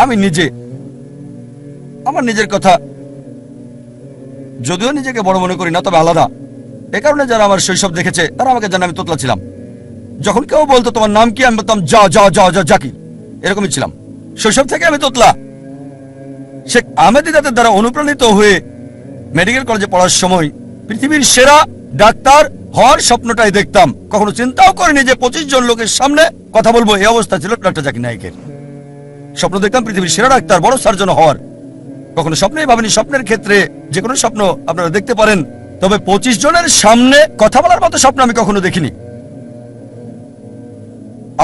আমি নিজে আমার নিজের কথা যদিও নিজেকে বড় মনে করি না, তবে আলাদা। এ কারণে যারা আমার শৈশব দেখেছে তারা আমাকে জানে আমি তোতলা ছিলাম। যখন কেউ বলতো তোমার নাম কি, আমি বলতাম যা যা যা যা জাকির, এরকমই ছিলাম। শৈশব থেকে আমি তোতলা। শেখ আহমেদ দিদাতের দ্বারা অনুপ্রাণিত হয়ে মেডিকেল কলেজে পড়ার সময় পৃথিবীর সেরা ডাক্তার হওয়ার স্বপ্নটাই দেখতাম। কখনো চিন্তাও করিনি যে 25 জন লোকের সামনে কথা বলবো। এই অবস্থা ছিল ডক্টর জাকির নায়েকের। স্বপ্ন দেখতাম পৃথিবীর সেরা ডাক্তার, বড় সার্জন হওয়ার। কখনো স্বপ্নেই ভাবিনি। স্বপ্নের ক্ষেত্রে যে কোনো স্বপ্ন আপনারা দেখতে পারেন, তবে 25 জনের সামনে কথা বলার মতো স্বপ্ন আমি কখনো দেখিনি।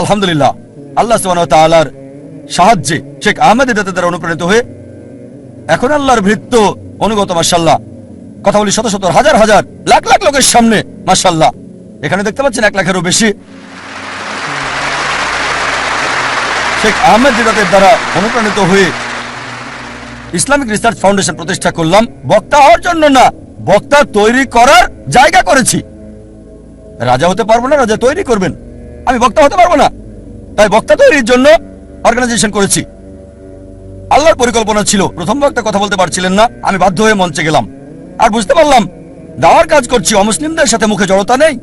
আলহামদুলিল্লাহ, আল্লাহ সুবহানাহু ওয়া তাআলার সাহায্যে শেখ আহমেদ দিদাতের দ্বারা অনুপ্রাণিত হয়ে এখন আল্লাহর ভৃত্য অনুগত। মাশাআল্লাহ, কথা বলি শত শত হাজার হাজার লাখ লাখ লোকের সামনে। মাশাআল্লাহ, এখানে দেখতে পাচ্ছেন 1 লাখেরও বেশি। শেখ আহমেদ দিদাতের দ্বারা অনুপ্রাণিত হয়ে ইসলামিক রিসার্চ ফাউন্ডেশন প্রতিষ্ঠা করলাম। বক্তা হওয়ার জন্য না, বক্তা তৈরি করার জায়গা করেছি। রাজা হতে পারবো না, রাজা তৈরি করবেন। আমি বক্তা হতে পারবো না, তাই বক্তা তৈরির জন্য অর্গানাইজেশন করেছি। আল্লাহর পরিকল্পনা ছিল, প্রথম বক্তা কথা বলতে পারছিলেন না, আমি বাধ্য হয়ে মঞ্চে গেলাম। আর বুঝতে পারলাম দাওয়ার কাজ করছি, অমুসলিমদের সাথে মুখে জড়তা নেই।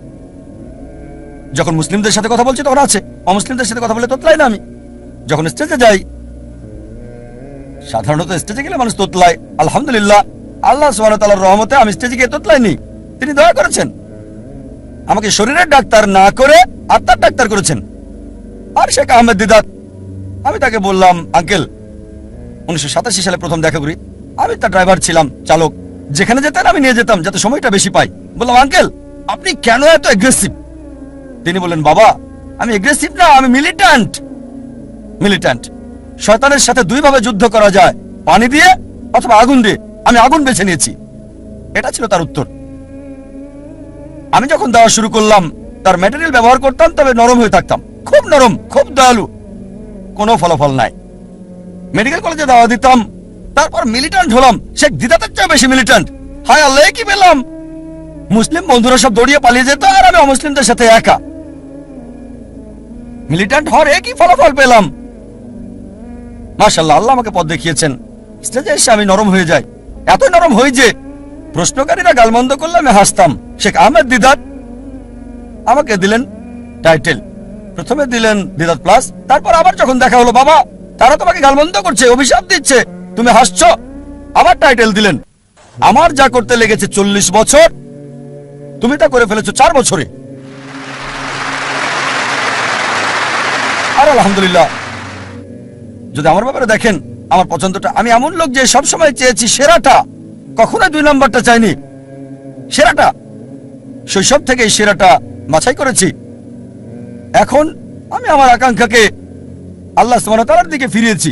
যখন মুসলিমদের সাথে কথা বলছি তখন আছে, অমুসলিমদের সাথে কথা বলে তোতলাই না আমি। যখন স্টেজে যাই, সাধারণত স্টেজে গেলে মানুষ তোতলায়। আলহামদুলিল্লাহ, আল্লাহ সুবহানাহু ওয়া তাআলার রহমতে আমি স্টেজে গিয়ে তোতলাইনি। তিনি দয়া করেছেন, আমাকে শরীরের ডাক্তার না করে আত্মার ডাক্তার করেছেন। আর শেখ আহমেদ দিদাত, আমি তাকে বললাম, আঙ্কেল, 1987 সালে প্রথম দেখা করি। আমি তার ড্রাইভার ছিলাম, চালক। যেখানে যেতেন আমি নিয়ে যেতাম যাতে সময়টা বেশি পাই। বললাম, আঙ্কেল, আপনি কেন এত এগ্রেসিভ? তিনি বললেন, বাবা, আমি এগ্রেসিভ না, আমি মিলিট্যান্ট। মিলিট্যান্ট শয়তানের সাথে দুইভাবে যুদ্ধ করা যায়, পানি দিয়ে অথবা আগুন দিয়ে। আমি আগুন বেছে নিয়েছি। এটা ছিল তার উত্তর। আমি যখন দেওয়া শুরু করলাম, তার ম্যাটেরিয়াল ব্যবহার করতাম, তবে নরম হয়ে থাকতাম, খুব নরম, খুব দয়ালু। কোনো ফলাফল নাই। মেডিকেল কলেজে দাওয়া দিতাম, তারপর মিলিট্যান্ট হলাম। শেখ দিদাতের চেয়ে বেশি মিলিট্যান্ট। হায় আল্লাহ, কি পেলাম! মুসলিম বন্ধুরা সব দৌড়িয়ে পালিয়ে যেত, আর আমি অমুসলিমদের সাথে একা। মিলিট্যান্ট হওয়ার একই ফলাফল পেলাম। মাশাআল্লাহ, আল্লাহ আমাকে পথ দেখিয়েছেন। স্টেজে এসে আমি নরম হয়ে যাই, এতই নরম হই যে প্রশ্নকারীরা গালমন্দ করলে আমি হাসতাম। শেখ আহমেদ দিদাত আমাকে দিলেন টাইটেল। প্রথমে দিলেন দিদাত প্লাস, তারপর আবার যখন দেখা হলো, বাবা, তারা তোমাকে গালমন্দ করছে, অভিশাপ দিচ্ছে, তুমি হাসছো, আবার টাইটেল দিলেন। আমার যা করতে লেগেছে 40 বছর, তুমি তা করে ফেলেছো 4 বছরে। আর আলহামদুলিল্লাহ, যদি আমার ব্যাপারে দেখেন, আমার পছন্দটা, আমি এমন লোক যে সবসময় চেয়েছি সেরাটা, কখনোই 2 নম্বরটা চাইনি, সেরাটা। শৈশব থেকে এই সেরাটা বাছাই করেছি। এখন আমি আমার আকাঙ্ক্ষাকে আল্লাহ সুবহানাহু ওয়া তাআলার দিকে ফিরিয়েছি।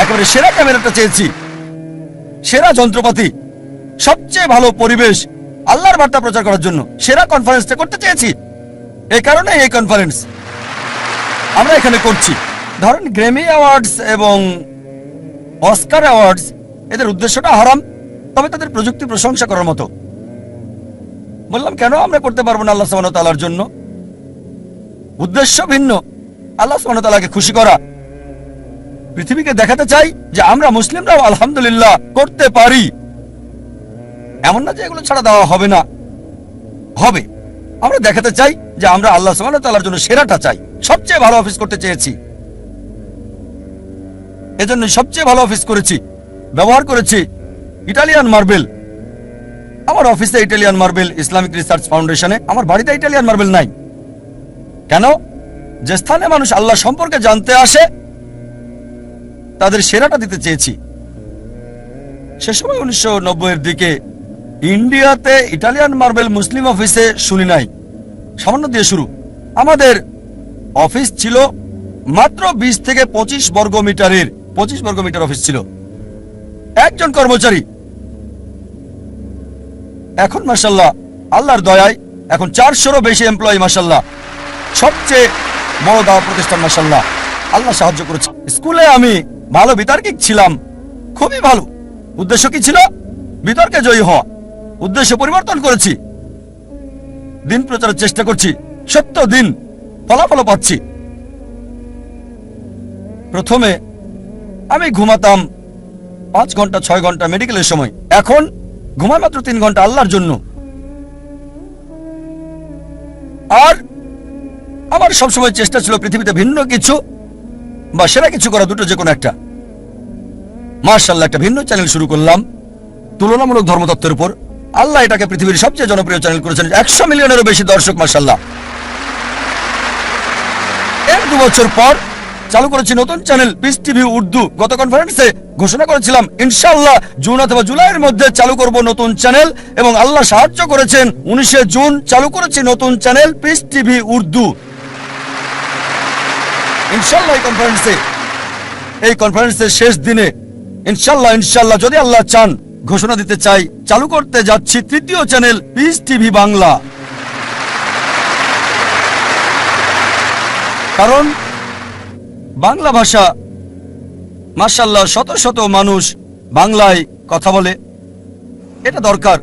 একেবারে সেরা ক্যামেরাটা চেয়েছি, সেরা যন্ত্রপাতি, সবচেয়ে ভালো পরিবেশ আল্লাহর বার্তা প্রচার করার জন্য সেরা কনফারেন্সটা করতে চেয়েছি। এই কারণে এই কনফারেন্স আমরা এখানে করছি। ধরেন গ্র্যামি অ্যাওয়ার্ডস এবং অস্কার অ্যাওয়ার্ডস, এদের উদ্দেশ্যটা হারাম, তবে তাদের প্রযুক্তি প্রশংসা করার মতো। বললাম, কেন আমরা করতে পারবো না আল্লাহ সুবহানাহু ওয়া তাআলার জন্য? উদ্দেশ্য ভিন্ন, আল্লাহ সুবহানাহু ওয়া তাআলাকে খুশি করা। পৃথিবীকে দেখাতে চাই যে আমরা মুসলিমরাও আলহামদুলিল্লাহ করতে পারি। এমন না যে এগুলো ছাড়া দেওয়া হবে না, হবে। আমরা দেখাতে চাই যে আমরা আল্লাহ সুবহানাহু ওয়া তাআলার জন্য সেরাটা চাই। সবচেয়ে ভালো অফিস করতে চেয়েছি, এজন্য সবচেয়ে ভালো অফিস করেছি। ব্যবহার করেছি ইটালিয়ান মার্বেল। আমার অফিসে ইটালিয়ান মার্বেল, ইসলামিক রিসার্চ ফাউন্ডেশনে। আমার বাড়িতে ইটালিয়ান মার্বেল নাই। কেন? যে স্থানে মানুষ আল্লাহ সম্পর্কে জানতে আসে, তাদের সেরাটা দিতে চেয়েছি। সে সময় 1990-এর দিকে ইন্ডিয়াতে ইটালিয়ান মার্বেল মুসলিম অফিসে শুনি নাই। সামান্য দিয়ে শুরু। আমাদের অফিস ছিল মাত্র 20 থেকে 25 বর্গ মিটারের, 25 বর্গ মিটার অফিস ছিল, একজন কর্মচারী। এখন মাশাআল্লাহ, আল্লাহর দয়ায় এখন 400-এরও বেশি এমপ্লয়ি। মাশাআল্লাহ, সবচেয়ে বড় দাওয়া প্রতিষ্ঠান। মাশাআল্লাহ, আল্লাহ সাহায্য করেছে। স্কুলে আমি ভালো বিতার্কিক ছিলাম, খুবই ভালো। উদ্দেশ্য কি ছিল? বিতর্কে জয়ী হওয়া। উদ্দেশ্য পরিবর্তন করেছি, দিন প্রচারের চেষ্টা করছি। সত্য দিন, ফলাফল পাচ্ছি। প্রথমে আমি ঘুমাতাম 5 ঘন্টা 6 ঘন্টা মেডিকেলের সময়, এখন ঘুমাই মাত্র 3 ঘন্টা আল্লাহর জন্য। আর আমার সবসময় চেষ্টা ছিল পৃথিবীতে ভিন্ন কিছু বা সেরা কিছু করা, দুটো যে কোনো একটা। মাশাআল্লাহ, একটা ভিন্ন চ্যানেল শুরু করলাম তুলনামূলক ধর্মতত্ত্বের উপর। আল্লাহ এটাকে পৃথিবীর সবচেয়ে জনপ্রিয় চ্যানেল করেছেন, 100 মিলিয়নেরও বেশি দর্শক, মাশাআল্লাহ। এর 2 বছর পর চালু করেছি নতুন চ্যানেল পিস টিভি উর্দু। গত কনফারেন্সে ঘোষণা করেছিলাম ইনশাআল্লাহ জুন অথবা জুলাইয়ের মধ্যে চালু করব নতুন চ্যানেল, এবং আল্লাহ সাহায্য করেছেন। 19 জুন চালু করেছি নতুন চ্যানেল পিস টিভি উর্দু। ইনশাআল্লাহ এই কনফারেন্সের শেষ দিনে ইনশাআল্লাহ যদি আল্লাহ চান, ঘোষণা দিতে চাই চালু করতে যাচ্ছি 3য় চ্যানেল পিস টিভি বাংলা। কারণ বাংলা ভাষা মাশাআল্লাহ শত শত মানুষ বাংলায় কথা বলে, এটা দরকার।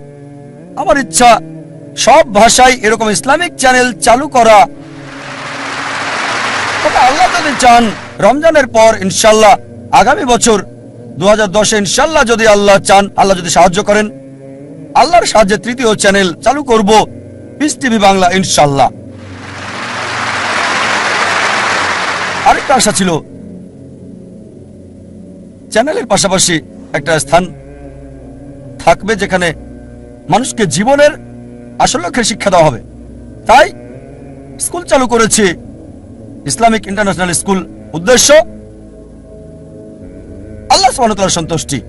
আমার ইচ্ছা সব ভাষায় এরকম ইসলামিক চ্যানেল চালু করা। তবে আল্লাহ যদি চান রমজানের পর ইনশাআল্লাহ আগামী বছর 2010 ইনশাআল্লাহ যদি আল্লাহ চান, আল্লাহ যদি সাহায্য করেন, আল্লাহর সাহায্যে 3য় চ্যানেল চালু করব পিস টিভি বাংলা ইনশাআল্লাহ। আরেকটা আশা ছিল চ্যানেলের পাশাপাশি একটা স্থান থাকবে যেখানে মানুষকে জীবনের আসল লক্ষ্যের শিক্ষা দেওয়া হবে। তাই স্কুল চালু করেছি, ইসলামিক ইন্টারন্যাশনাল স্কুল। উদ্দেশ্য আল্লাহ সুবহানাহু ওয়া তাআলার সন্তুষ্টি।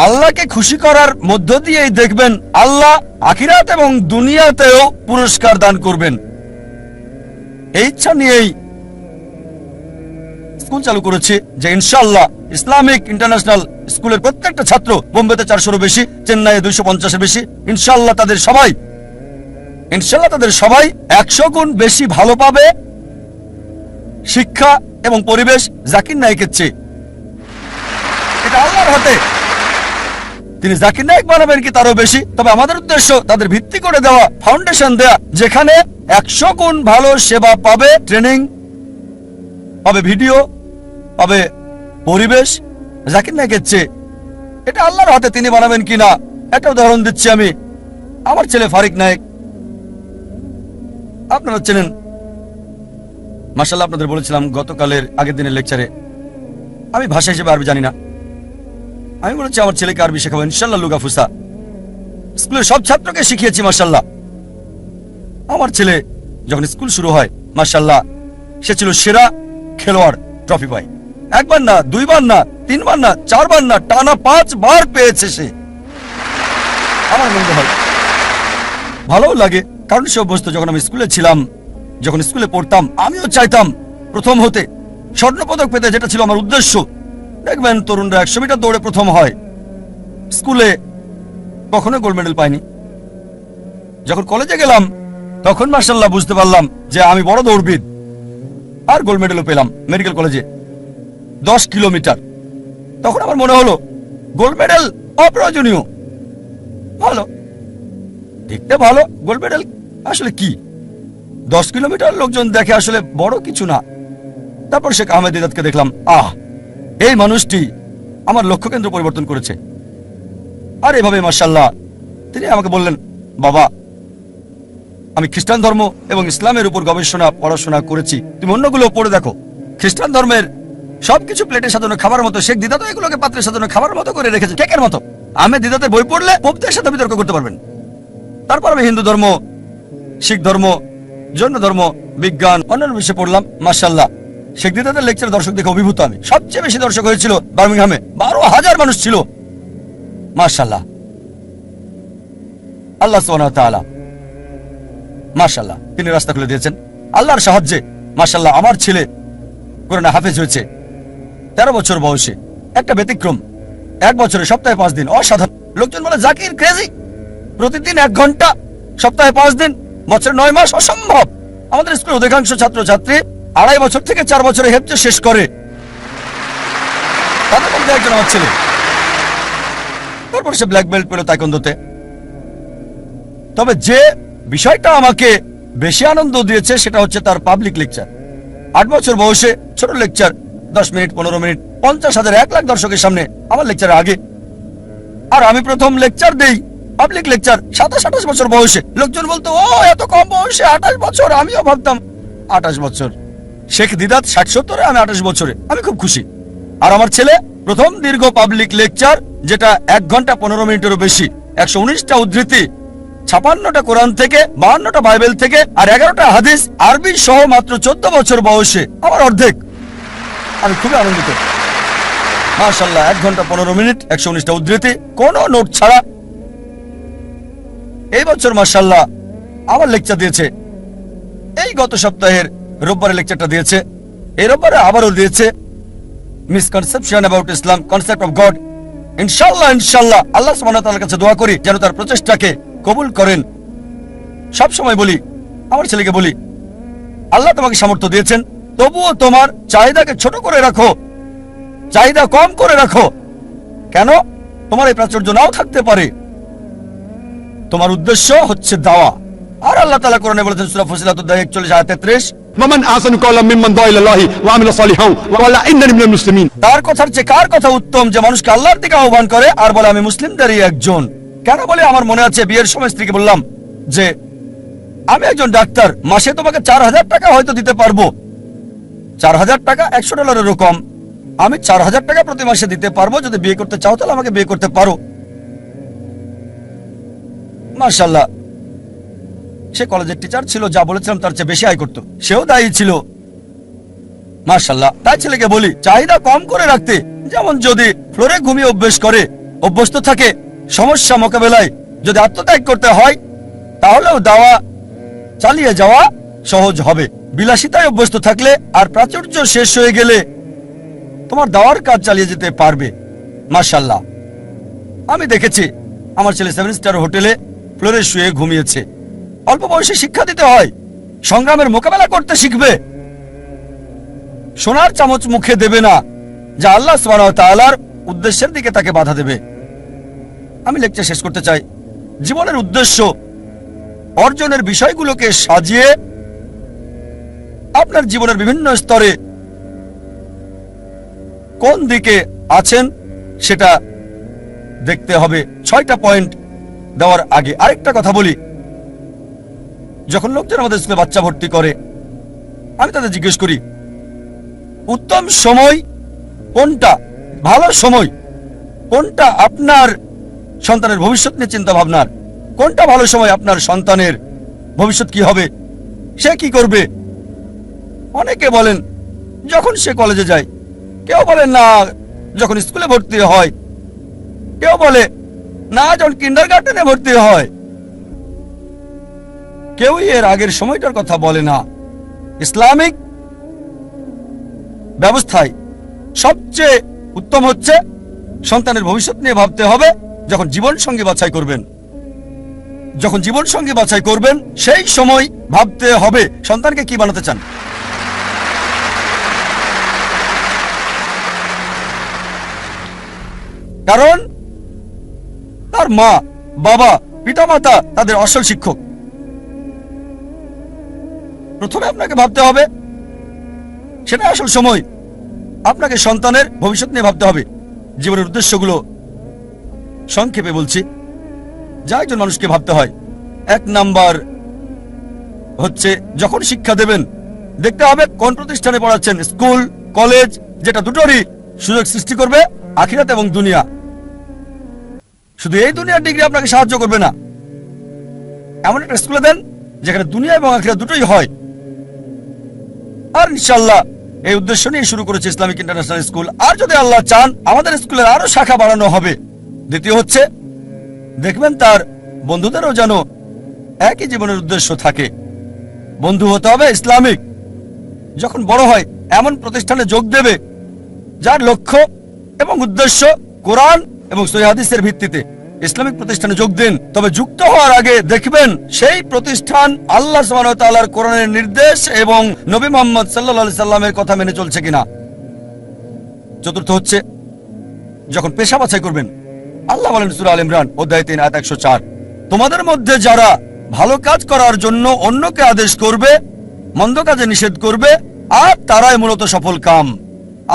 আল্লাহকে খুশি করার মধ্য দিয়েই দেখবেন আল্লাহ আখিরাত এবং দুনিয়াতেও পুরস্কার দান করবেন। এই ইচ্ছা নিয়েই স্কুল চালু করেছি যে ইনশাআল্লাহ ইসলামিক ইন্টারন্যাশনাল স্কুলের প্রত্যেকটা ছাত্র, বোম্বেতে 400-এরও বেশি, চেন্নাইয়ে 250-এর বেশি, ইনশাআল্লাহ তাদের সবাই 100 গুণ বেশি ভালো পাবে শিক্ষা এবং পরিবেশ জাকির নায়েকের চেয়ে। এটা আল্লাহর হাতে। তিনি জাকির নায়েক বানাবেন কি তারও বেশি। তবে আমাদের উদ্দেশ্য তাদের ভিত্তি করে দেওয়া, ফাউন্ডেশন দেয়া, যেখানে 100 গুণ ভালো সেবা পাবে, ট্রেনিং পাবে, ভিডিও পাবে, পরিবেশ জাকির নায়েকের চেয়ে। এটা আল্লাহর হাতে, তিনি বানাবেন কিনা। একটা উদাহরণ দিচ্ছি আমি। আমার ছেলে ফারিক নায়েক, আপনারা চেনেন মাশাআল্লাহ। আপনাদের বলেছিলাম গতকালের আগের দিনের লেকচারে, আমি ভাষা হিসেবে আরবি জানি না। আমি বলেছি আমার ছেলেকে আরবি শেখাবো ইনশাআল্লাহ, লুগা ফুসা। স্কুলের সব ছাত্রকে শিখিয়েছি মাশাআল্লাহ। আমার ছেলে যখন স্কুল শুরু হয় মাশাআল্লাহ, সে ছিল সেরা খেলোয়াড়, ট্রফি পায়। 1 বার না, 2 বার না, 3 বার না, 4 বার না, টানা 5 বার পেয়েছে সে। আমার মনে হয় ভালো লাগে, কারণ সে অভ্যস্ত। যখন আমি স্কুলে ছিলাম, যখন স্কুলে পড়তাম, আমিও চাইতাম প্রথম হতে, স্বর্ণপদক পেতে, যেটা ছিল আমার উদ্দেশ্য। দেখবেন তরুণরা 100 মিটার দৌড়ে প্রথম হয়, স্কুলে কখনো গোল্ড মেডেল পাইনি। যখন কলেজে গেলাম তখন মাশাআল্লাহ বুঝতে পারলাম যে আমি বড় দৌড়বিদ, আর গোল্ড মেডেলও পেলাম মেডিকেল কলেজে 10 কিলোমিটার। তখন আমার মনে হলো গোল্ড মেডেল অপ্রয়োজনীয়। ভালো, দেখতে ভালো, গোল্ড মেডেল আসলে কি? 10 কিলোমিটার লোকজন দেখে, আসলে বড় কিছু না। তারপর শেখ আহমেদ দিদাতকে দেখলাম, এই মানুষটি আমার লক্ষ্য কেন্দ্র পরিবর্তন করেছে। আর এভাবে মাশাআল্লাহ তিনি আমাকে বললেন, বাবা আমি খ্রিস্টান ধর্ম এবং ইসলামের উপর গবেষণা পড়াশোনা করেছি, তুমি অন্যগুলো পড়ে দেখো। খ্রিস্টান ধর্মের সবকিছু প্লেটে সাজানো খাবার মতো, শেখ দিদাত এগুলোকে পাত্রে সাজানো খাবার মতো করে রেখেছে, কেকের মতো। আহমেদ দিদাতের বই পড়লে পোপদের সাথে বিতর্ক করতে পারবেন। তারপর আমি হিন্দু ধর্ম, শিখ ধর্ম, জৈন ধর্ম, বিজ্ঞান, অন্যান্য বিষয়ে পড়লাম। মাশাআল্লাহ শেখ দিদাতের লেকচার দর্শক দেখে অভিভূত আমি। সবচেয়ে বেশি দর্শক হয়েছিল বার্মিংহামে, 12,000 মানুষ ছিল। মাশাআল্লাহ, আল্লাহ সুবহানাহু ওয়া তাআলা মাশাআল্লাহ তিনি রাস্তা খুলে দিয়েছেন। আল্লাহর সাহায্যে মাশাআল্লাহ আমার ছেলে কোরআনে হাফেজ হয়েছে 13 বছর বয়সে। একটা ব্যতিক্রম, 1 বছরে সপ্তাহে 5 দিন, অসাধারণ। লোকজন বলে জাকির ক্রেজি, প্রতিদিন 1 ঘন্টা, সপ্তাহে 5 দিন, বছরে 9 মাস, অসম্ভব। আমাদের স্কুলের অধিকাংশ ছাত্রছাত্রী 2.5 বছর থেকে 4 বছরে হেফজ শেষ করে, তাদের মধ্যে একজন আমার ছেলে। তারপর সে ব্ল্যাক বেল্ট পেল তাইকোন্দোতে। তবে যে বিষয়টা আমাকে বেশি আনন্দ দিয়েছে সেটা হচ্ছে তার পাবলিক লেকচার। 8 বছর বয়সে ছোট লেকচার 10 মিনিট, 15 মিনিট, 50,000, 1 লাখ দর্শকের সামনে আমার লেকচারের আগে। আর আমি প্রথম লেকচার দেই, পাবলিক লেকচার, 27-28 বছর বয়সে। লোকজন বলতো, ও এত কম বয়সে 28 বছর। আমিও ভাবতাম 28 বছর। শেখ দিদাত 60-70-এ, আমি 28 বছরে। আমি খুব খুশি। আর আমার ছেলে প্রথম দীর্ঘ পাবলিক লেকচার, যেটা 1 ঘন্টা 15 মিনিটেরও বেশি, 119টা উদ্ধৃতি, 56টা কোরআন থেকে, 52টা বাইবেল থেকে, আর 11টা হাদিস আরবি সহ, মাত্র 14 বছর বয়সে। আমার অর্ধেক। আমি খুবই আনন্দিত। মাশাআল্লাহ, 1 ঘন্টা 15 মিনিট, 119টা উদ্ধৃতি, কোনো নোট ছাড়া। এই বছর মাশাআল্লাহ আবার লেকচার দিয়েছে। এই গত সপ্তাহের রোববারে লেকচারটা দিয়েছে, এই রোববারে আবারও দিয়েছে। Misconception about Islam, concept of god. ইনশাআল্লাহ ইনশাআল্লাহ আল্লাহ সুবহানাহু ওয়া তাআলার কাছে দোয়া করি যেন তার প্রচেষ্টাকে কবুল করেন। সব সময় বলি, আমার ছেলেকে বলি, আল্লাহ তোমাকে সামর্থ্য দিয়েছেন, তবুও তোমার চাহিদাকে ছোট করে রাখো, চাহিদা কম করে রাখো। কেন? তোমার এই প্রাচুর্য নাও থাকতে পারে। তোমার উদ্দেশ্য হচ্ছে দাওয়া। আর আল্লাহ তাআলা কোরআনে বলেছেন, সূরা ফুসিলাত 41-33, ومن احسن قولا ممن دعا الى الله وعمل صالحا وقال انني من المسلمين। তার কথার চেয়ে কার কথা উত্তম, যে মানুষকে আল্লাহর দিকে আহ্বান করে আর বলে আমি মুসলিমদেরই একজন। কেন বলে? আমার মনে আছে বিয়ের সময় স্ত্রীকে বললাম যে আমি একজন ডাক্তার, মাসে তোমাকে 4,000 টাকা হয়তো দিতে পারবো। 4,000 টাকা $100 কম। আমি 4,000 টাকা প্রতি মাসে দিতে পারবো। যদি বিয়ে করতে চাও তাহলে আমাকে বিয়ে করতে পারো। মাশাআল্লাহ, সে কলেজের টিচার ছিল, যা বলেছিলাম তার চেয়ে বেশি আয় করতো। সেও দায়ী ছিল। মাশাআল্লাহ। তাই ছেলেকে বলি চাহিদা কম করে রাখতে। যেমন যদি ফ্লোরে ঘুমিয়ে অভ্যস্ত থাকে, সমস্যা মোকাবেলায় যদি আত্মত্যাগ করতে হয়, তাহলেও দাওয়া চালিয়ে যাওয়া সহজ হবে। বিলাসিতায় অভ্যস্ত থাকলে আর প্রাচুর্য শেষ হয়ে গেলে তোমার দাওয়ার কাজ চালিয়ে যেতে পারবে। মাশাআল্লাহ, আমি দেখেছি আমার ছেলে 7 স্টার হোটেলে ফ্লোরে শুয়ে ঘুমিয়েছে। অল্প বয়সে শিক্ষা দিতে হয়, সংগ্রামের মোকাবেলা করতে শিখবে। সোনার চামচ মুখে দেবে না, যা আল্লাহ সুবহানাহু ওয়া তাআলার উদ্দেশ্যের দিকে তাকে বাধা দেবে। আমি লেকচার শেষ করতে চাই। জীবনের উদ্দেশ্য অর্জনের বিষয়গুলোকে সাজিয়ে আপনার জীবনের বিভিন্ন স্তরে কোন দিকে আছেন সেটা দেখতে হবে। 6টা পয়েন্ট দেওয়ার আগে আরেকটা কথা বলি। যখন লোকজন আমাদের স্কুলে বাচ্চা ভর্তি করে, আমি তাদের জিজ্ঞেস করি উত্তম সময় কোনটা, ভালো সময় কোনটা আপনার সন্তানের ভবিষ্যৎ নিয়ে চিন্তা ভাবনার, কোনটা ভালো সময় আপনার সন্তানের ভবিষ্যৎ কি হবে, সে কি করবে। অনেকে বলেন যখন সে কলেজে যায়, কেউ বলেন না যখন স্কুলে ভর্তি হয়, কেউ বলে না যখন কিন্ডারগার্টেনে ভর্তি হয়। কেউই এর আগের সময়টার কথা বলে না। ইসলামিক ব্যবস্থায় সবচেয়ে উত্তম হচ্ছে সন্তানের ভবিষ্যৎ নিয়ে ভাবতে হবে যখন জীবন সঙ্গী বাছাই করবেন। যখন জীবন সঙ্গী বাছাই করবেন সেই সময় ভাবতে হবে সন্তানকে কি বানাতে চান। কারণ তার মা, বাবা, পিতামাতা তাদের আসল শিক্ষক। প্রথমে আপনাকে ভাবতে হবে, সেটা আসল সময়। আপনাকে সন্তানের ভবিষ্যৎ নিয়ে ভাবতে হবে। জীবনের উদ্দেশ্যগুলো সংক্ষেপে বলছি, যা একজন মানুষকে ভাবতে হয়। 1 নাম্বার হচ্ছে যখন শিক্ষা দেবেন, দেখতে হবে কোন প্রতিষ্ঠানে পড়াচ্ছেন। স্কুল, কলেজ, যেটা দুটোরই সুযোগ সৃষ্টি করবে আখিরাত এবং দুনিয়া। শুধু এই দুনিয়ার ডিগ্রি আপনাকে সাহায্য করবে না। এমন একটা স্কুলে দেন যেখানে দুনিয়া এবং আখিরাত দুটোই হয়। আর ইনশাআল্লাহ এই উদ্দেশ্য নিয়ে শুরু করেছে ইসলামিক ইন্টারন্যাশনাল স্কুল। আর যদি আল্লাহ চান আমাদের স্কুলের আরো শাখা বাড়ানো হবে। দ্বিতীয় হচ্ছে দেখবেন তার বন্ধুদেরও যেন একই জীবনের উদ্দেশ্য থাকে। বন্ধু হতে হবে ইসলামিক। যখন বড় হয় এমন প্রতিষ্ঠানে যোগ দেবে যার লক্ষ্য এবং উদ্দেশ্য কোরআন এবং সহিহ হাদিসের ভিত্তিতে। ইসলামিক প্রতিষ্ঠানে যোগ দিন, তবে যুক্ত হওয়ার আগে দেখবেন সেই প্রতিষ্ঠান আল্লাহ সুবহানাহু ওয়া তাআলার কোরআনের নির্দেশ এবং নবী মুহাম্মদ সাল্লাল্লাহু আলাইহি সাল্লামের কথা মেনে চলছে কিনা। চতুর্থ হচ্ছে যখন পেশা বাছাই করবেন, আল্লাহ বলেন সূরা আল ইমরান অধ্যায় 3 আয়াত 104, তোমাদের মধ্যে যারা ভালো কাজ করার জন্য অন্যকে আদেশ করবে, মন্দ কাজে নিষেধ করবে, আর তারাই মূলত সফল কাম।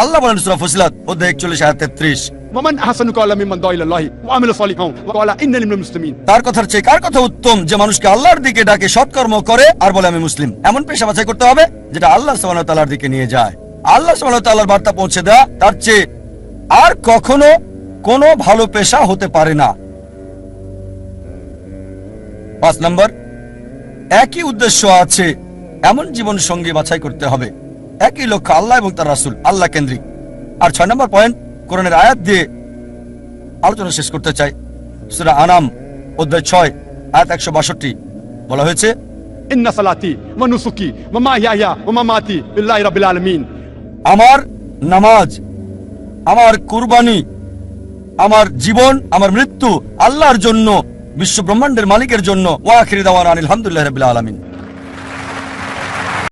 আল্লাহ বলেন সূরা ফুসিলাত অধ্যায় 41 আয়াত 33, ومن أحسن قولا ممن دعا إلى الله وعمل صالحا وقال إنني من المسلمين। তার কথার চেয়ে কার কথা উত্তম যে মানুষকে আল্লাহর দিকে ডাকে, সৎকর্ম করে আর বলে আমি মুসলিম। এমন পেশা বাছাই করতে হবে যেটা আল্লাহ সুবহানাহু ওয়া তাআলার দিকে নিয়ে যায়। আল্লাহ সুবহানাহু ওয়া তাআলার বার্তা পৌঁছে দেওয়া তার চেয়ে আর কখনো কোনো ভালো পেশা হতে পারে না। 5 নম্বর, একই উদ্দেশ্য আছে এমন জীবন সঙ্গী বাছাই করতে হবে, একই লক্ষ্য আল্লাহ এবং তার রাসূল, আল্লাহ কেন্দ্রিক। আর 6 নম্বর পয়েন্ট, কোরআনের আয়াত দিয়ে আলোচনা শেষ করতে চাই। সূরা আনাম অধ্যায় 6 আয়াত 162 বলা হয়েছে, إن صلاتي ونسكي ومحياي ومماتي لله رب العالمين। আমার নামাজ, আমার কুরবানি, আমার জীবন, আমার মৃত্যু আল্লাহর জন্য, বিশ্ব ব্রহ্মাণ্ডের মালিকের জন্য। ওয়া আখিরু দাওয়ানা আলহামদুলিল্লাহি রাব্বিল আলামিন।